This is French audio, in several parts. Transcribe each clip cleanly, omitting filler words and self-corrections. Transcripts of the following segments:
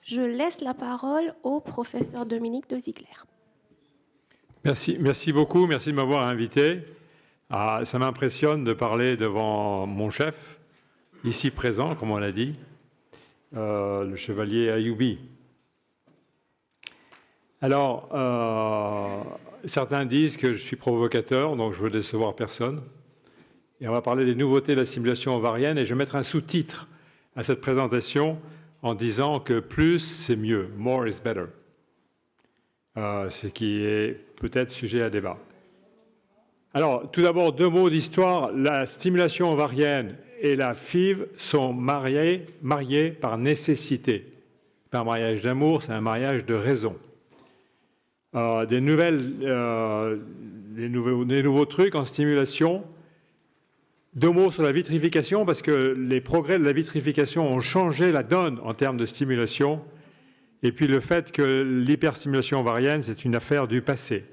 Je laisse la parole au professeur Dominique de Ziegler. Merci beaucoup, merci de m'avoir invité. Ça m'impressionne de parler devant mon chef, ici présent, comme on l'a dit, le chevalier Ayoubi. Alors, certains disent que je suis provocateur, donc je veux décevoir personne. Et on va parler des nouveautés de la stimulation ovarienne, et je vais mettre un sous-titre à cette présentation en disant que plus, c'est mieux. More is better. Ce qui est peut-être sujet à débat. Alors, tout d'abord, 2 mots d'histoire. La stimulation ovarienne et la FIV sont mariées par nécessité. Pas un mariage d'amour, c'est un mariage de raison. Des nouveaux trucs en stimulation. 2 mots sur la vitrification, parce que les progrès de la vitrification ont changé la donne en termes de stimulation. Et puis le fait que l'hyperstimulation ovarienne, c'est une affaire du passé.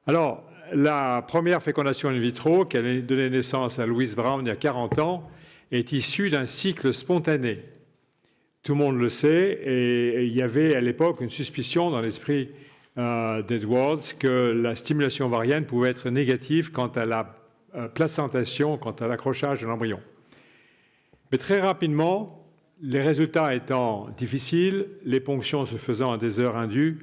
Alors, la première fécondation in vitro, qui a donné naissance à Louise Brown il y a 40 ans, est issue d'un cycle spontané. Tout le monde le sait, et il y avait à l'époque une suspicion dans l'esprit d'Edwards que la stimulation ovarienne pouvait être négative quant à la placentation, quant à l'accrochage de l'embryon. Mais très rapidement, les résultats étant difficiles, les ponctions se faisant à des heures indues,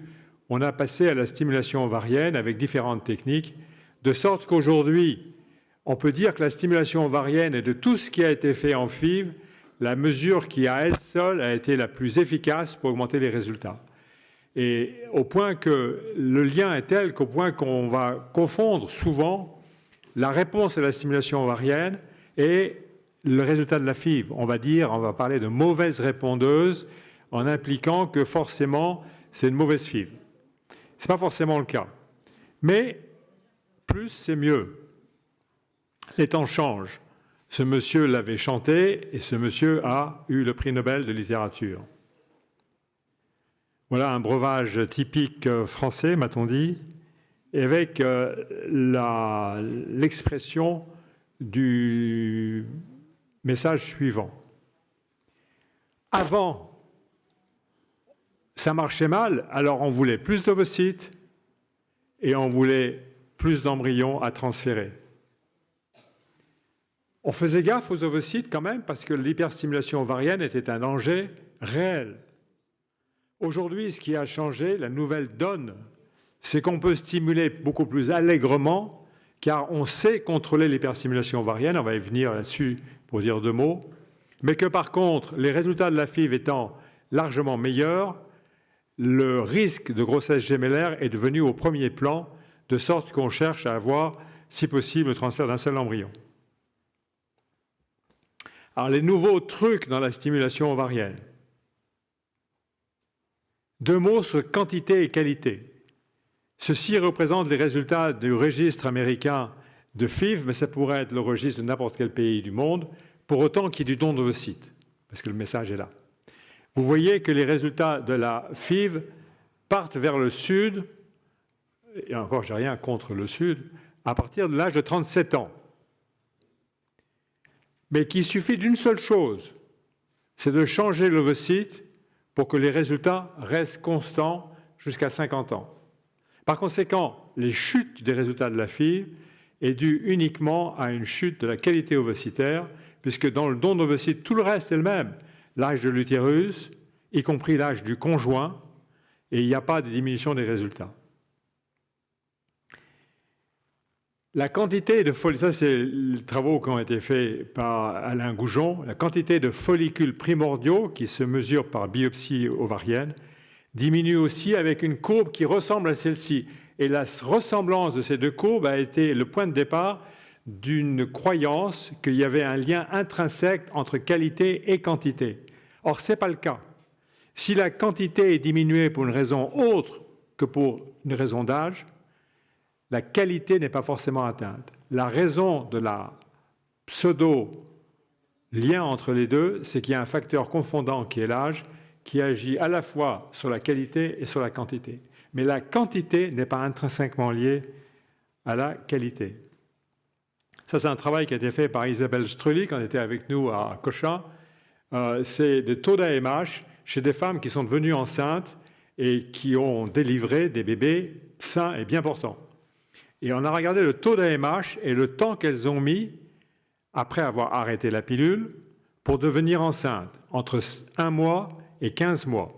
on a passé à la stimulation ovarienne avec différentes techniques, de sorte qu'aujourd'hui, on peut dire que la stimulation ovarienne est de tout ce qui a été fait en FIV, la mesure qui à elle seule a été la plus efficace pour augmenter les résultats. Et au point que le lien est tel qu'au point qu'on va confondre souvent la réponse à la stimulation ovarienne et le résultat de la FIV. On va parler de mauvaise répondeuse en impliquant que forcément c'est une mauvaise FIV. Ce n'est pas forcément le cas. Mais plus, c'est mieux. Les temps changent. Ce monsieur l'avait chanté et ce monsieur a eu le prix Nobel de littérature. Voilà un breuvage typique français, m'a-t-on dit, avec l'expression du message suivant. Avant, ça marchait mal, alors on voulait plus d'ovocytes et on voulait plus d'embryons à transférer. On faisait gaffe aux ovocytes quand même parce que l'hyperstimulation ovarienne était un danger réel. Aujourd'hui, ce qui a changé, la nouvelle donne, c'est qu'on peut stimuler beaucoup plus allègrement car on sait contrôler l'hyperstimulation ovarienne, on va y venir là-dessus pour dire 2 mots, mais que par contre, les résultats de la FIV étant largement meilleurs, le risque de grossesse gémellaire est devenu au premier plan, de sorte qu'on cherche à avoir, si possible, le transfert d'un seul embryon. Alors, les nouveaux trucs dans la stimulation ovarienne. 2 mots sur quantité et qualité. Ceci représente les résultats du registre américain de FIV, mais ça pourrait être le registre de n'importe quel pays du monde, pour autant qu'il y ait du don d'ovocytes, parce que le message est là. Vous voyez que les résultats de la FIV partent vers le sud, et encore, je n'ai rien contre le sud, à partir de l'âge de 37 ans. Mais qu'il suffit d'une seule chose, c'est de changer l'ovocyte pour que les résultats restent constants jusqu'à 50 ans. Par conséquent, les chutes des résultats de la FIV est due uniquement à une chute de la qualité ovocitaire, puisque dans le don d'ovocytes, tout le reste est le même. L'âge de l'utérus, y compris l'âge du conjoint, et il n'y a pas de diminution des résultats. La quantité de follicules, ça c'est les travaux qui ont été faits par Alain Goujon, la quantité de follicules primordiaux qui se mesurent par biopsie ovarienne diminue aussi avec une courbe qui ressemble à celle-ci. Et la ressemblance de ces 2 courbes a été le point de départ d'une croyance qu'il y avait un lien intrinsèque entre qualité et quantité. Or, ce n'est pas le cas. Si la quantité est diminuée pour une raison autre que pour une raison d'âge, la qualité n'est pas forcément atteinte. La raison de la pseudo-lien entre les deux, c'est qu'il y a un facteur confondant qui est l'âge, qui agit à la fois sur la qualité et sur la quantité. Mais la quantité n'est pas intrinsèquement liée à la qualité. Ça, c'est un travail qui a été fait par Isabelle Strully, quand elle était avec nous à Cochin. C'est des taux d'AMH chez des femmes qui sont devenues enceintes et qui ont délivré des bébés sains et bien portants. Et on a regardé le taux d'AMH et le temps qu'elles ont mis, après avoir arrêté la pilule, pour devenir enceintes, entre 1 mois et 15 mois.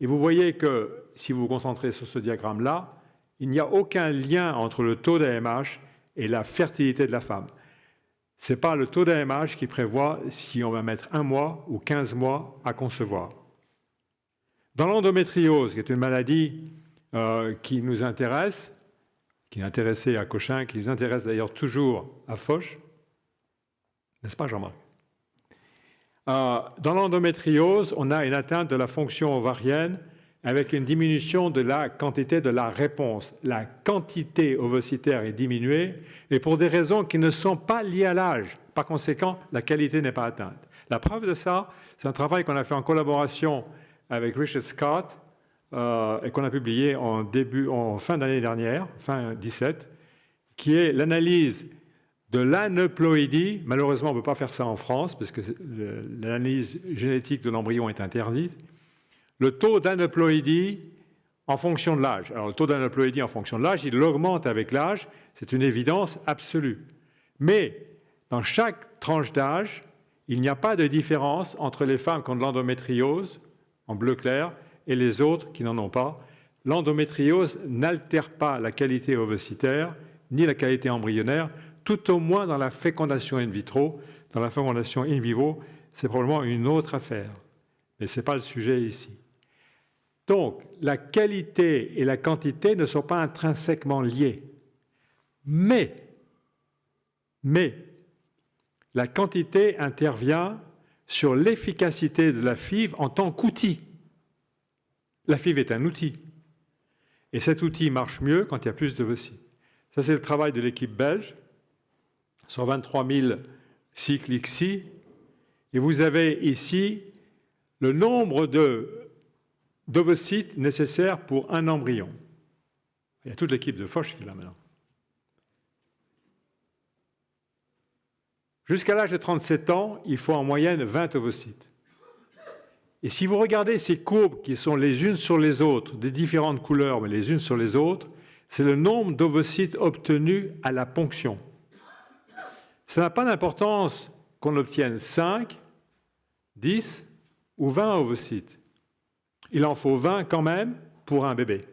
Et vous voyez que, si vous vous concentrez sur ce diagramme-là, il n'y a aucun lien entre le taux d'AMH et la fertilité de la femme. Ce n'est pas le taux d'AMH qui prévoit si on va mettre 1 mois ou 15 mois à concevoir. Dans l'endométriose, qui est une maladie qui nous intéresse, qui est intéressée à Cochin, qui nous intéresse d'ailleurs toujours à Foch, n'est-ce pas Jean-Marc? Dans l'endométriose, on a une atteinte de la fonction ovarienne avec une diminution de la quantité de la réponse. La quantité ovocytaire est diminuée et pour des raisons qui ne sont pas liées à l'âge. Par conséquent, la qualité n'est pas atteinte. La preuve de ça, c'est un travail qu'on a fait en collaboration avec Richard Scott et qu'on a publié en fin d'année dernière, fin 2017, qui est l'analyse de l'aneuploïdie. Malheureusement, on ne peut pas faire ça en France parce que l'analyse génétique de l'embryon est interdite. Le taux d'aneuploïdie en fonction de l'âge. Alors, le taux d'aneuploïdie en fonction de l'âge, il augmente avec l'âge, c'est une évidence absolue. Mais dans chaque tranche d'âge, il n'y a pas de différence entre les femmes qui ont de l'endométriose, en bleu clair, et les autres qui n'en ont pas. L'endométriose n'altère pas la qualité ovocytaire, ni la qualité embryonnaire, tout au moins dans la fécondation in vitro. Dans la fécondation in vivo, c'est probablement une autre affaire. Mais ce n'est pas le sujet ici. Donc, la qualité et la quantité ne sont pas intrinsèquement liées. Mais la quantité intervient sur l'efficacité de la FIV en tant qu'outil. La FIV est un outil. Et cet outil marche mieux quand il y a plus d'ovocytes. Ça, c'est le travail de l'équipe belge, sur 23 000 cycles ICSI. Et vous avez ici le nombre d'ovocytes nécessaires pour un embryon. Il y a toute l'équipe de Foch qui est là maintenant. Jusqu'à l'âge de 37 ans, il faut en moyenne 20 ovocytes. Et si vous regardez ces courbes qui sont les unes sur les autres, de différentes couleurs, mais les unes sur les autres, c'est le nombre d'ovocytes obtenus à la ponction. Ça n'a pas d'importance qu'on obtienne 5, 10 ou 20 ovocytes. Il en faut 20 quand même pour un bébé.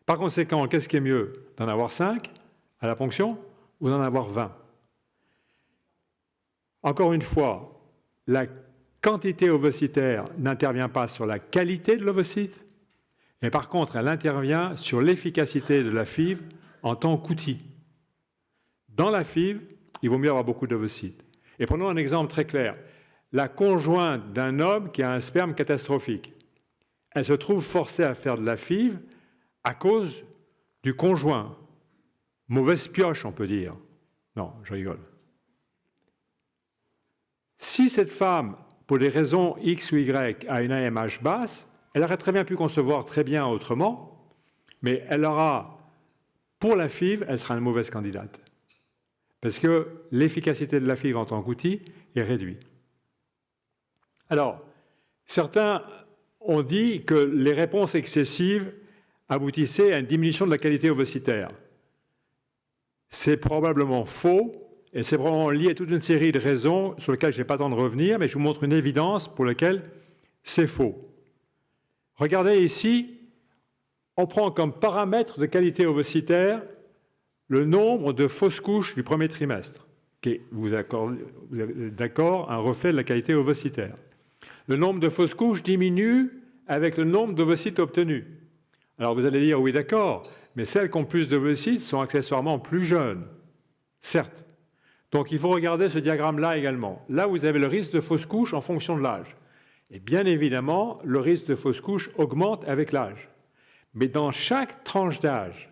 Par conséquent, qu'est-ce qui est mieux? D'en avoir 5 à la ponction ou d'en avoir 20? Encore une fois, la quantité ovocytaire n'intervient pas sur la qualité de l'ovocyte, mais par contre, elle intervient sur l'efficacité de la FIV en tant qu'outil. Dans la FIV, il vaut mieux avoir beaucoup d'ovocytes. Et prenons un exemple très clair. La conjointe d'un homme qui a un sperme catastrophique, elle se trouve forcée à faire de la FIV à cause du conjoint. Mauvaise pioche, on peut dire. Non, je rigole. Si cette femme, pour des raisons X ou Y, a une AMH basse, elle aurait très bien pu concevoir très bien autrement, mais elle aura, pour la FIV, elle sera une mauvaise candidate. Parce que l'efficacité de la FIV en tant qu'outil est réduite. Alors, certains ont dit que les réponses excessives aboutissaient à une diminution de la qualité ovocytaire. C'est probablement faux. Et c'est probablement lié à toute une série de raisons sur lesquelles je n'ai pas le temps de revenir, mais je vous montre une évidence pour laquelle c'est faux. Regardez ici, on prend comme paramètre de qualité ovocytaire le nombre de fausses couches du premier trimestre, qui est, vous êtes d'accord, un reflet de la qualité ovocytaire. Le nombre de fausses couches diminue avec le nombre d'ovocytes obtenus. Alors vous allez dire, oui d'accord, mais celles qui ont plus d'ovocytes sont accessoirement plus jeunes, certes. Donc, il faut regarder ce diagramme-là également. Là, vous avez le risque de fausse couche en fonction de l'âge. Et bien évidemment, le risque de fausse couche augmente avec l'âge. Mais dans chaque tranche d'âge,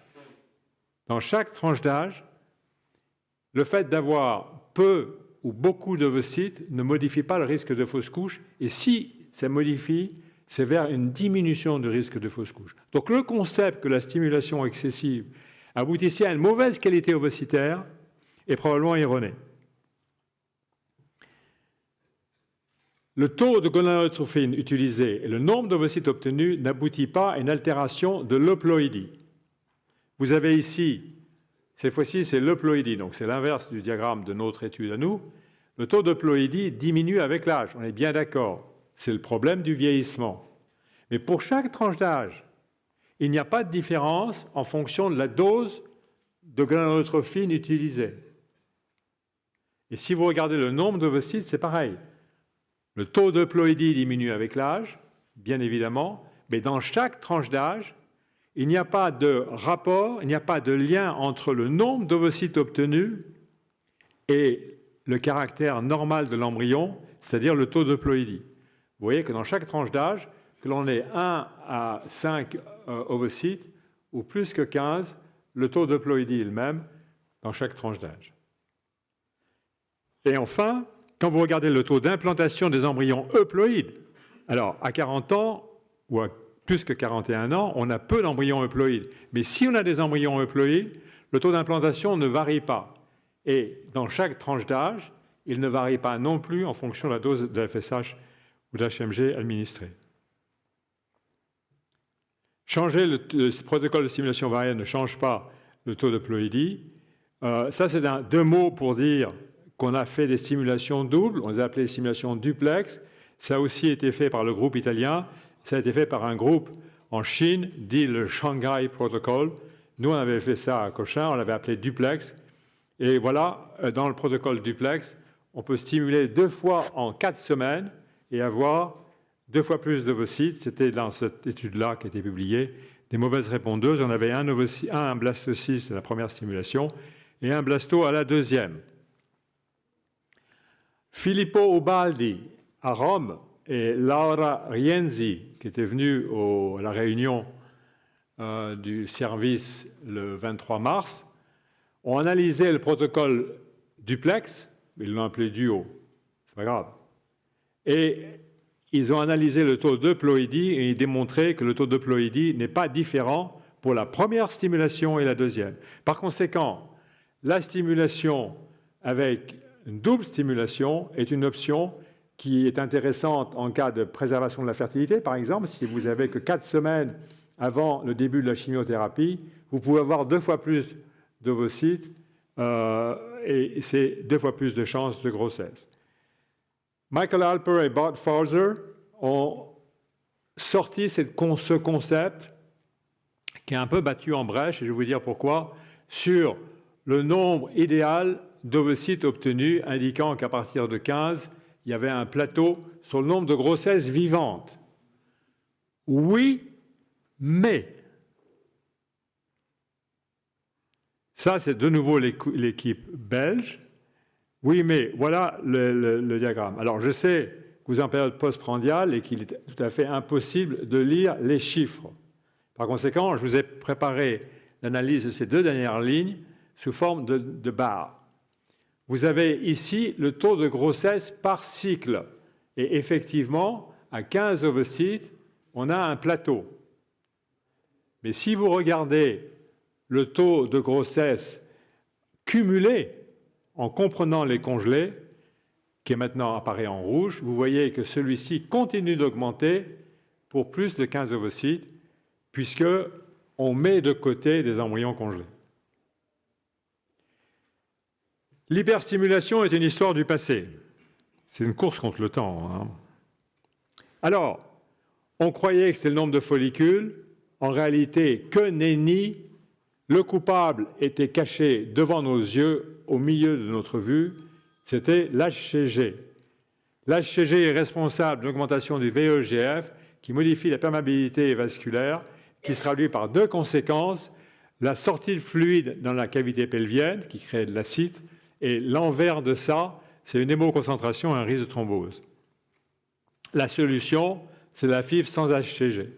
le fait d'avoir peu ou beaucoup d'ovocytes ne modifie pas le risque de fausse couche. Et si ça modifie, c'est vers une diminution du risque de fausse couche. Donc, le concept que la stimulation excessive aboutissait à une mauvaise qualité ovocytaire est probablement erroné. le taux de gonadotropine utilisé et le nombre d'ovocytes obtenus n'aboutit pas à une altération de l'euploïdie. Vous avez ici, cette fois-ci, c'est l'euploïdie, donc c'est l'inverse du diagramme de notre étude à nous. Le taux d'euploïdie diminue avec l'âge, on est bien d'accord. C'est le problème du vieillissement. Mais pour chaque tranche d'âge, il n'y a pas de différence en fonction de la dose de gonadotropine utilisée. Et si vous regardez le nombre d'ovocytes, c'est pareil. Le taux d'euploïdie diminue avec l'âge, bien évidemment, mais dans chaque tranche d'âge, il n'y a pas de rapport, il n'y a pas de lien entre le nombre d'ovocytes obtenus et le caractère normal de l'embryon, c'est-à-dire le taux d'euploïdie. Vous voyez que dans chaque tranche d'âge, que l'on ait 1 à 5 ovocytes ou plus que 15, le taux d'euploïdie est le même dans chaque tranche d'âge. Et enfin, quand vous regardez le taux d'implantation des embryons euploïdes, alors à 40 ans ou à plus que 41 ans, on a peu d'embryons euploïdes. Mais si on a des embryons euploïdes, le taux d'implantation ne varie pas. Et dans chaque tranche d'âge, il ne varie pas non plus en fonction de la dose de FSH ou d'HMG administrée. Changer le protocole de stimulation ovarienne ne change pas le taux d'euploïdie. Ça, c'est deux mots pour dire qu'on a fait des stimulations doubles, on les a appelées stimulations duplex. Ça a aussi été fait par le groupe italien, ça a été fait par un groupe en Chine, dit le Shanghai Protocol. Nous, on avait fait ça à Cochin, on l'avait appelé duplex. Et voilà, dans le protocole duplex, on peut stimuler 2 fois en 4 semaines et avoir 2 fois plus d'ovocytes. C'était dans cette étude-là qui a été publiée. Des mauvaises répondeuses, on avait un blastocyste à la première stimulation et un blasto à la deuxième. Filippo Ubaldi à Rome et Laura Rienzi, qui était venue à la réunion du service le 23 mars, ont analysé le protocole duplex, ils l'ont appelé duo, c'est pas grave. Et ils ont analysé le taux d'euploïdie et ils démontraient que le taux d'euploïdie n'est pas différent pour la première stimulation et la deuxième. Par conséquent, la stimulation avec une double stimulation est une option qui est intéressante en cas de préservation de la fertilité. Par exemple, si vous n'avez que 4 semaines avant le début de la chimiothérapie, vous pouvez avoir 2 fois plus d'ovocytes et c'est 2 fois plus de chances de grossesse. Michael Alper et Bart Farser ont sorti ce concept qui est un peu battu en brèche, et je vais vous dire pourquoi, sur le nombre idéal d'ovocytes obtenus, indiquant qu'à partir de 15, il y avait un plateau sur le nombre de grossesses vivantes. Oui, mais ça, c'est de nouveau l'équipe belge. Oui, mais voilà le diagramme. Alors, je sais que vous êtes en période postprandiale et qu'il est tout à fait impossible de lire les chiffres. Par conséquent, je vous ai préparé l'analyse de ces 2 dernières lignes sous forme de barres. Vous avez ici le taux de grossesse par cycle. Et effectivement, à 15 ovocytes, on a un plateau. Mais si vous regardez le taux de grossesse cumulé, en comprenant les congelés, qui est maintenant apparaît en rouge, vous voyez que celui-ci continue d'augmenter pour plus de 15 ovocytes, puisqu'on met de côté des embryons congelés. L'hyperstimulation est une histoire du passé. C'est une course contre le temps. Hein. Alors, on croyait que c'était le nombre de follicules. En réalité, que nenni, le coupable était caché devant nos yeux, au milieu de notre vue, c'était l'HCG. L'HCG est responsable d'une augmentation du VEGF qui modifie la perméabilité vasculaire, qui se traduit par 2 conséquences, la sortie de fluide dans la cavité pelvienne, qui crée de l'acide, et l'envers de ça, c'est une hémoconcentration et un risque de thrombose. La solution, c'est la FIV sans HCG.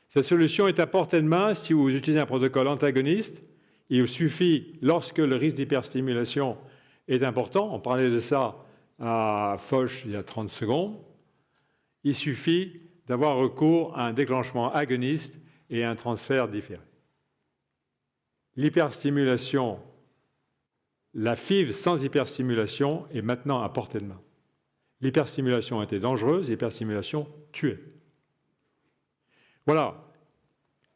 Cette solution est à portée de main si vous utilisez un protocole antagoniste. Il suffit, lorsque le risque d'hyperstimulation est important, on parlait de ça à Foch il y a 30 secondes, il suffit d'avoir recours à un déclenchement agoniste et à un transfert différé. L'hyperstimulation, la FIV sans hyperstimulation est maintenant à portée de main. L'hyperstimulation était dangereuse, l'hyperstimulation tuait. Voilà,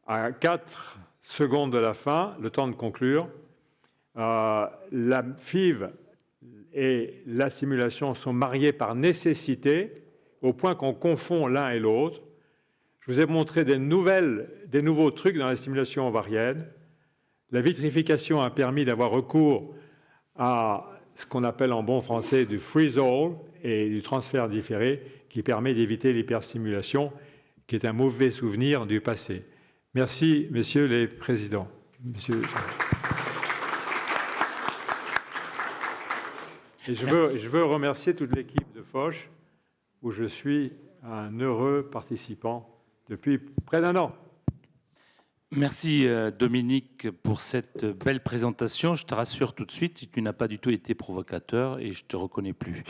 à 4 secondes de la fin, le temps de conclure, la FIV et la stimulation sont mariées par nécessité, au point qu'on confond l'un et l'autre. Je vous ai montré des nouveaux trucs dans la stimulation ovarienne. La vitrification a permis d'avoir recours à ce qu'on appelle en bon français du freeze-all et du transfert différé, qui permet d'éviter l'hyperstimulation, qui est un mauvais souvenir du passé. Merci, messieurs les présidents. Et je veux remercier toute l'équipe de Foch, où je suis un heureux participant depuis près d'1 an. Merci Dominique pour cette belle présentation. Je te rassure tout de suite, tu n'as pas du tout été provocateur et je ne te reconnais plus.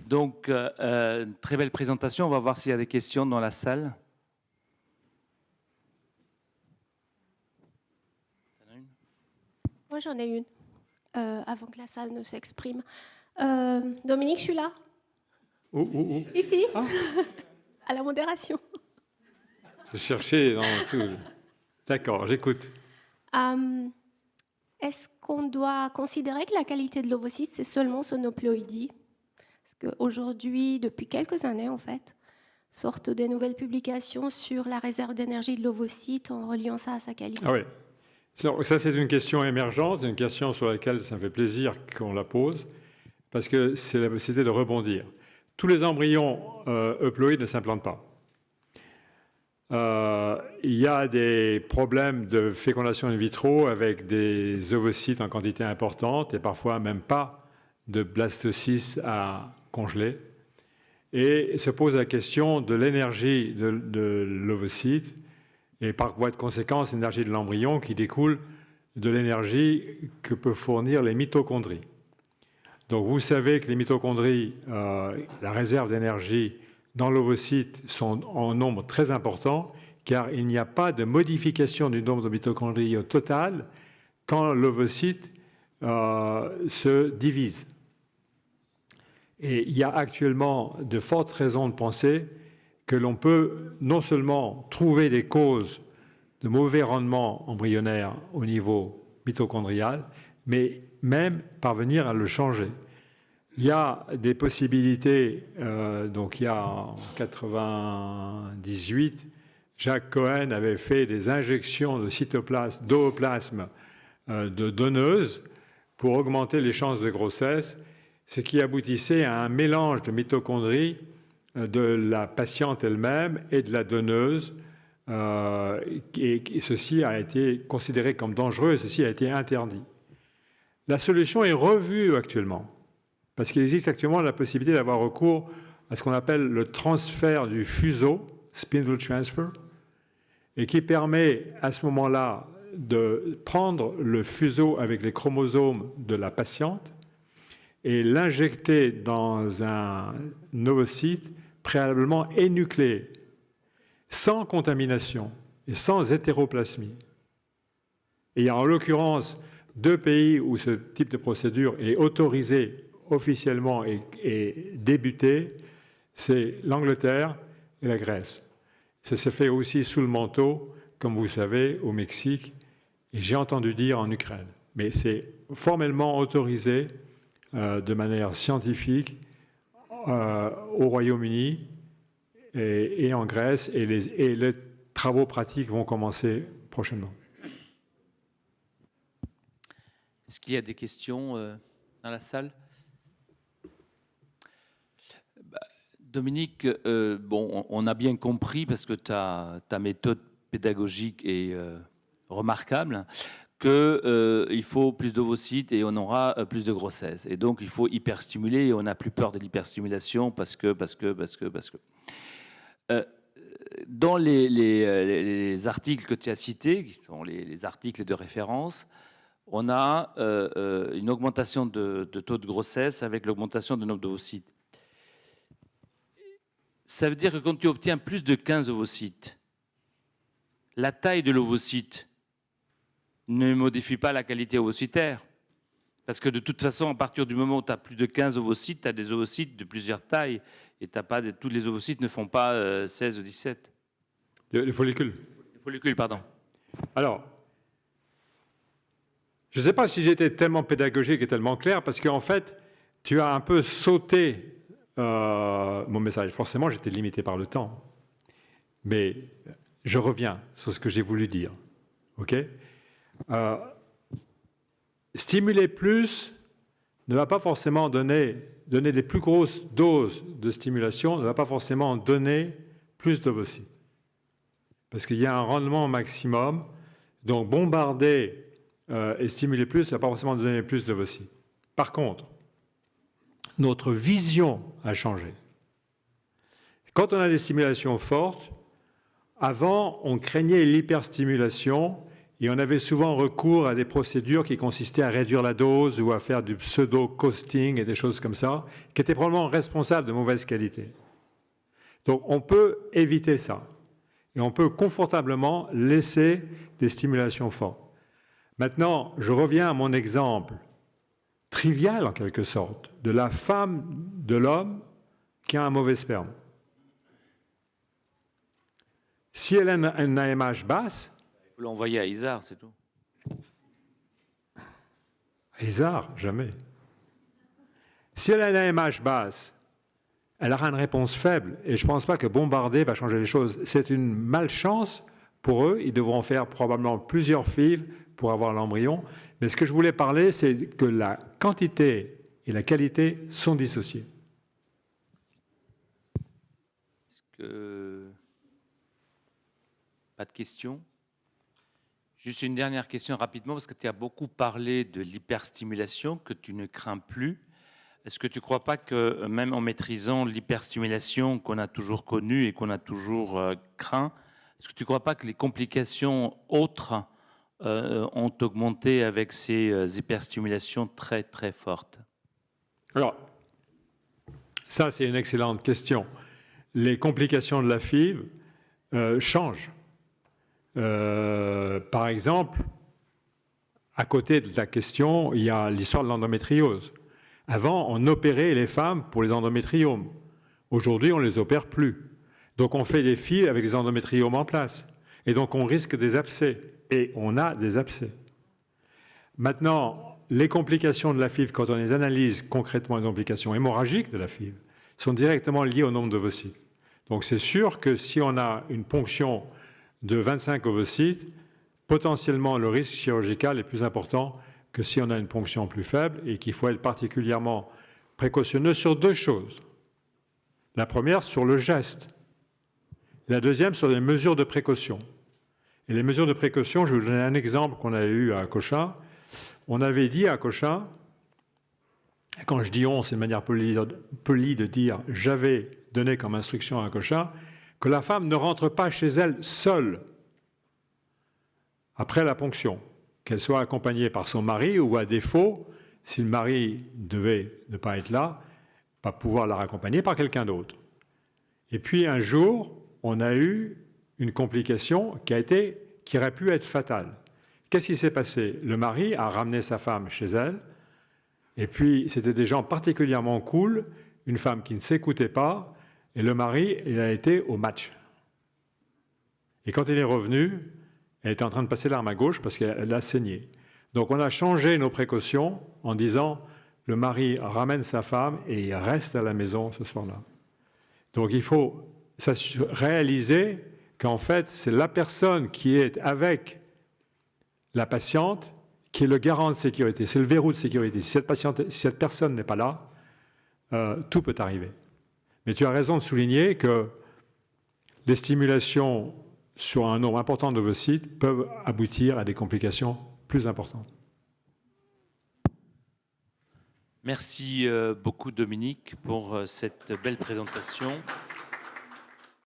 Donc, très belle présentation. On va voir s'il y a des questions dans la salle. Moi, j'en ai une, avant que la salle ne s'exprime. Dominique, je suis là. Où Ici, à la modération. Je cherchais dans tout. D'accord, j'écoute. Est-ce qu'on doit considérer que la qualité de l'ovocyte, c'est seulement son haploïdie? Parce qu'aujourd'hui, depuis quelques années, en fait, sortent des nouvelles publications sur la réserve d'énergie de l'ovocyte en reliant ça à sa qualité. Ah oui. Ça, c'est une question émergente, une question sur laquelle ça me fait plaisir qu'on la pose, parce que c'est la possibilité de rebondir. Tous les embryons euploïdes ne s'implantent pas. Il y a des problèmes de fécondation in vitro avec des ovocytes en quantité importante et parfois même pas de blastocystes à congeler. Et se pose la question de l'énergie de l'ovocyte et par voie de conséquence l'énergie de l'embryon qui découle de l'énergie que peuvent fournir les mitochondries. Donc vous savez que les mitochondries, la réserve d'énergie dans l'ovocyte, sont en nombre très important, car il n'y a pas de modification du nombre de mitochondries au total quand l'ovocyte se divise. Et il y a actuellement de fortes raisons de penser que l'on peut non seulement trouver des causes de mauvais rendement embryonnaire au niveau mitochondrial, mais même parvenir à le changer. Il y a des possibilités, donc il y a en 1998, Jacques Cohen avait fait des injections de cytoplasme, d'ooplasme de donneuses pour augmenter les chances de grossesse, ce qui aboutissait à un mélange de mitochondries de la patiente elle-même et de la donneuse. Et ceci a été considéré comme dangereux et ceci a été interdit. La solution est revue actuellement, parce qu'il existe actuellement la possibilité d'avoir recours à ce qu'on appelle le transfert du fuseau, spindle transfer, et qui permet à ce moment-là de prendre le fuseau avec les chromosomes de la patiente et l'injecter dans un ovocyte préalablement énucléé, sans contamination et sans hétéroplasmie. Et il y a en l'occurrence 2 pays où ce type de procédure est autorisé officiellement et débuté, c'est l'Angleterre et la Grèce. Ça se fait aussi sous le manteau, comme vous le savez, au Mexique, et j'ai entendu dire en Ukraine. Mais c'est formellement autorisé de manière scientifique au Royaume-Uni et en Grèce, et les travaux pratiques vont commencer prochainement. Est-ce qu'il y a des questions dans la salle? Dominique, bon, on a bien compris, parce que ta méthode pédagogique est remarquable, qu'il faut plus d'ovocytes et on aura plus de grossesse. Et donc, il faut hyperstimuler et on n'a plus peur de l'hyperstimulation parce que. Dans les articles que tu as cités, qui sont les articles de référence, on a une augmentation de taux de grossesse avec l'augmentation du nombre d'ovocytes. Ça veut dire que quand tu obtiens plus de 15 ovocytes, la taille de l'ovocyte ne modifie pas la qualité ovocytaire. Parce que de toute façon, à partir du moment où tu as plus de 15 ovocytes, tu as des ovocytes de plusieurs tailles. Et tous les ovocytes ne font pas 16 ou 17. Les follicules. Les follicules, pardon. Alors, je ne sais pas si j'étais tellement pédagogique et tellement clair, parce qu'en fait, tu as un peu sauté mon message. Forcément, j'étais limité par le temps. Mais je reviens sur ce que j'ai voulu dire. OK ? Stimuler plus ne va pas forcément donner des plus grosses doses de stimulation, ne va pas forcément donner plus d'ovocytes. Parce qu'il y a un rendement maximum, donc bombarder et stimuler plus, ça ne va pas forcément donner plus d'ovocytes. Par contre, notre vision a changé. Quand on a des stimulations fortes, avant, on craignait l'hyperstimulation et on avait souvent recours à des procédures qui consistaient à réduire la dose ou à faire du pseudo-costing et des choses comme ça, qui étaient probablement responsables de mauvaise qualité. Donc on peut éviter ça. Et on peut confortablement laisser des stimulations fortes. Maintenant, je reviens à mon exemple trivial, en quelque sorte, de la femme de l'homme qui a un mauvais sperme. Si elle a une AMH basse... Il faut l'envoyer à Isard, c'est tout. Isard, jamais. Si elle a une AMH basse, elle aura une réponse faible, et je ne pense pas que bombarder va changer les choses. C'est une malchance pour eux, ils devront faire probablement plusieurs FIV pour avoir l'embryon, mais ce que je voulais parler, c'est que la quantité et la qualité sont dissociées. Est-ce que... Pas de questions? Juste une dernière question rapidement, parce que tu as beaucoup parlé de l'hyperstimulation que tu ne crains plus. Est-ce que tu ne crois pas que même en maîtrisant l'hyperstimulation qu'on a toujours connue et qu'on a toujours craint, est-ce que tu ne crois pas que les complications autres ont augmenté avec ces hyperstimulations très très fortes? Alors, ça c'est une excellente question. Les complications de la FIV changent. Par exemple, à côté de la question, il y a l'histoire de l'endométriose. Avant, on opérait les femmes pour les endométriomes. Aujourd'hui, on ne les opère plus. Donc, on fait des FIV avec des endométriomes en place. Et donc, on risque des abcès. Et on a des abcès. Maintenant, les complications de la FIV, quand on les analyse concrètement, les complications hémorragiques de la FIV, sont directement liées au nombre d'ovocytes. Donc, c'est sûr que si on a une ponction de 25 ovocytes, potentiellement le risque chirurgical est plus important que si on a une ponction plus faible et qu'il faut être particulièrement précautionneux sur deux choses. La première, sur le geste. La deuxième, sur les mesures de précaution. Et les mesures de précaution, je vais vous donner un exemple qu'on a eu à Cochin. On avait dit à Cochin, quand je dis on, c'est de manière polie de dire j'avais donné comme instruction à Cochin, que la femme ne rentre pas chez elle seule après la ponction, qu'elle soit accompagnée par son mari ou à défaut, si le mari devait ne pas être là, pas pouvoir la raccompagner par quelqu'un d'autre. Et puis un jour, on a eu une complication qui aurait pu être fatale. Qu'est-ce qui s'est passé? Le mari a ramené sa femme chez elle, et puis c'était des gens particulièrement cool, une femme qui ne s'écoutait pas, et le mari, il a été au match. Et quand il est revenu, elle était en train de passer l'arme à gauche parce qu'elle a saigné. Donc on a changé nos précautions en disant le mari ramène sa femme et il reste à la maison ce soir-là. Donc il faut réaliser qu'en fait, c'est la personne qui est avec la patiente qui est le garant de sécurité. C'est le verrou de sécurité. Si cette personne n'est pas là, tout peut arriver. Mais tu as raison de souligner que les stimulations sur un nombre important d'ovocytes peuvent aboutir à des complications plus importantes. Merci beaucoup Dominique pour cette belle présentation.